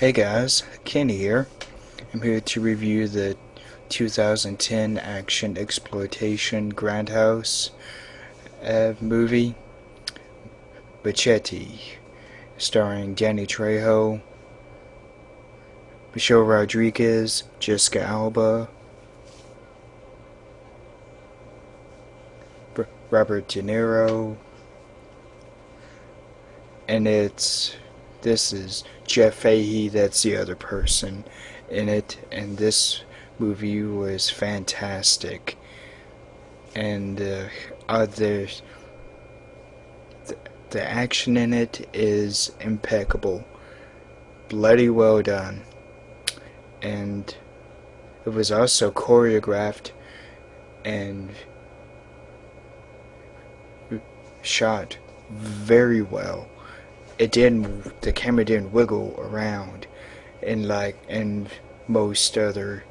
Hey guys, Kenny here. I'm here to review the 2010 action exploitation grindhouse movie, Machete, starring Danny Trejo, Michelle Rodriguez, Jessica Alba, Robert De Niro, and this is Jeff Fahey, that's the other person in it, and this movie was fantastic. And the the action in it is impeccable, bloody well done, and it was also choreographed and shot very well. The camera didn't wiggle around in most other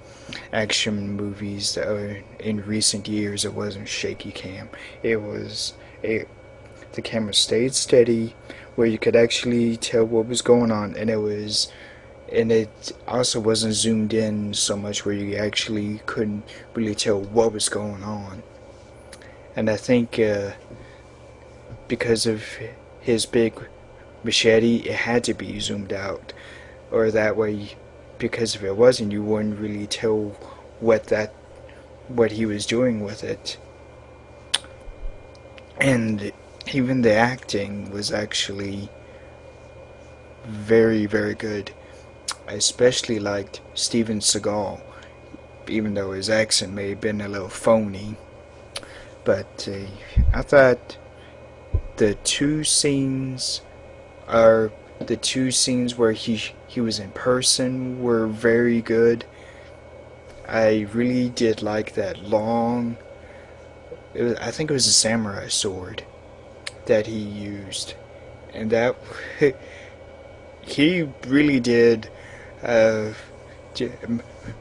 action movies that are in recent years. It wasn't shaky cam. It was it the camera stayed steady where you could actually tell what was going on, and it also wasn't zoomed in so much where you actually couldn't really tell what was going on. And I think because of his big machete, it had to be zoomed out, or that way, because if it wasn't, you wouldn't really tell what he was doing with it. And even the acting was actually very, very good. I especially liked Steven Seagal, even though his accent may have been a little phony. But I thought the two scenes are the two scenes where he was in person were very good. I really did like that long. I think it was a samurai sword that he used, and that he really did uh,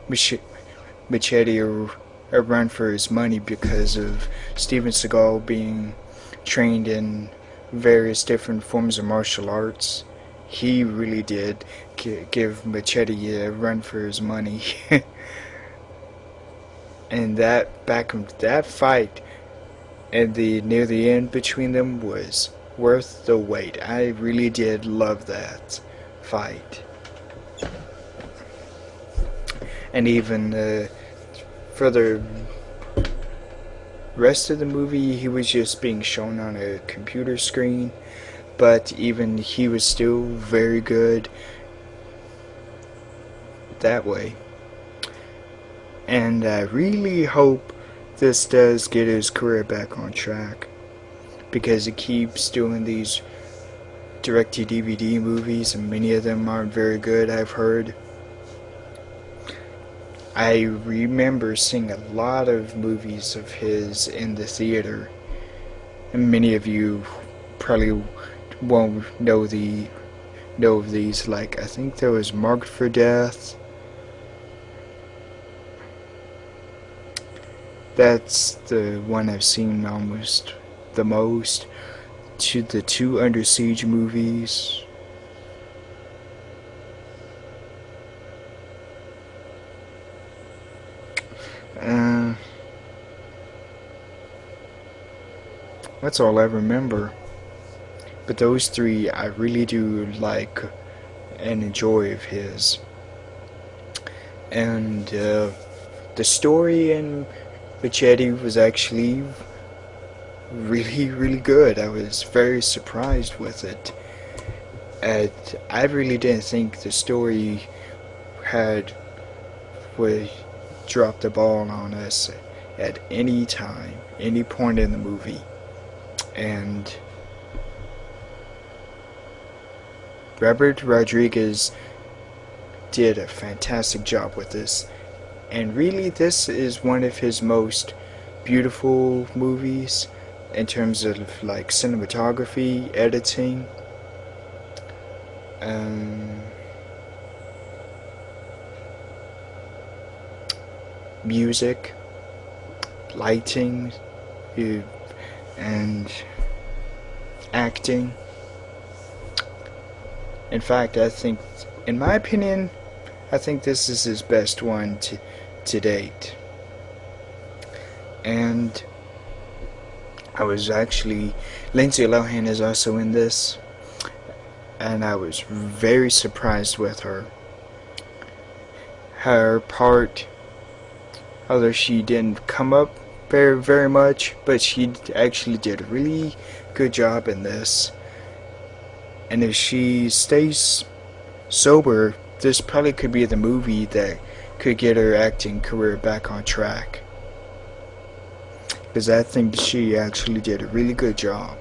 Machete a run for his money because of Steven Seagal being trained in various different forms of martial arts. He really did give Machete a run for his money. And that fight and the near the end between them was worth the wait. I really did love that fight. And even for the rest of the movie, he was just being shown on a computer screen, but even he was still very good that way. And I really hope this does get his career back on track, because he keeps doing these direct-to-DVD movies, and many of them aren't very good, I've heard. I remember seeing a lot of movies of his in the theater, and many of you probably won't know of these. Like, I think there was Marked for Death. That's the one I've seen almost the most. To the two Under Siege movies. Uh, that's all I remember. But those three I really do like and enjoy of his. And the story in Machete was actually really, really good. I was very surprised with it. And I really didn't think the story had would drop the ball on us at any time, any point in the movie. And Robert Rodriguez did a fantastic job with this. And really, this is one of his most beautiful movies in terms of like cinematography, editing, music, lighting, and acting. In fact, I think in my opinion, I think this is his best one to date. And I was actually, Lindsay Lohan is also in this, and I was very surprised with her. Her part, although she didn't come up very much, but she actually did a really good job in this. And if she stays sober, this probably could be the movie that could get her acting career back on track. Because I think she actually did a really good job.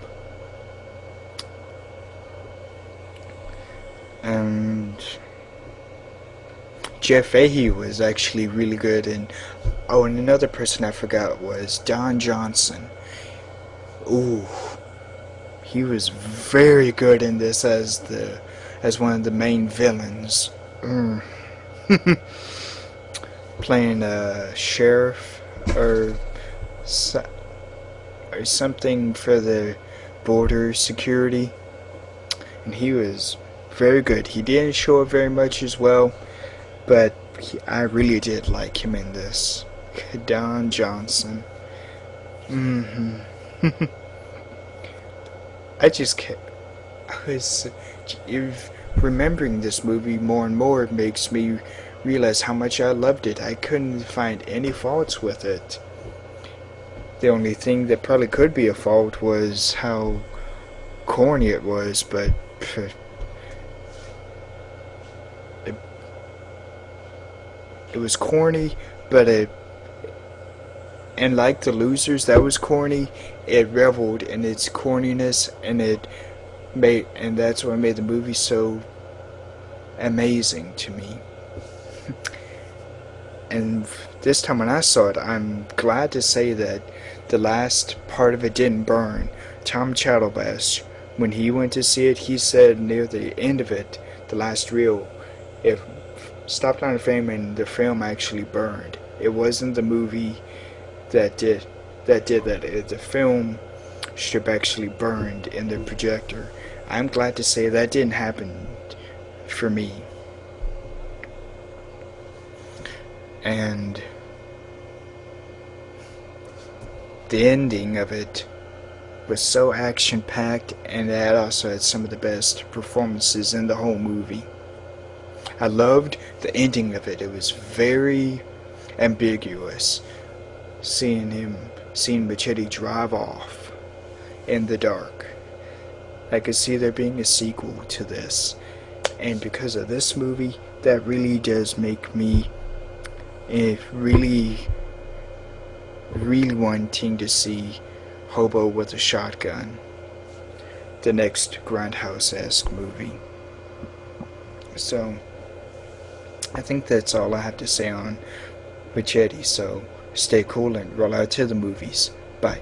And Jeff Fahey was actually really good. And and another person I forgot was Don Johnson. Ooh, he was very good in this as one of the main villains. Playing a sheriff or something for the border security, and he was very good. He didn't show up very much as well, but I really did like him in this. Don Johnson. I just kept, I was remembering this movie more and more makes me realize how much I loved it. I couldn't find any faults with it. The only thing that probably could be a fault was how corny it was, but it was corny, but and like The Losers, that was corny. It reveled in its corniness, and that's what made the movie so amazing to me. And this time when I saw it, I'm glad to say that the last part of it didn't burn. Tom Chattelbass, when he went to see it, he said near the end of it, the last reel, it stopped on frame and the film actually burned. It wasn't the movie that did that. The film strip actually burned in the projector. I'm glad to say that didn't happen for me. And the ending of it was so action-packed, and that also had some of the best performances in the whole movie. I loved the ending of it. It was very ambiguous. Seeing Machete drive off in the dark. I could see there being a sequel to this. And because of this movie, that really does make me really wanting to see Hobo with a Shotgun, the next Grindhouse-esque movie. So, I think that's all I have to say on Machete, so stay cool and roll out to the movies. Bye.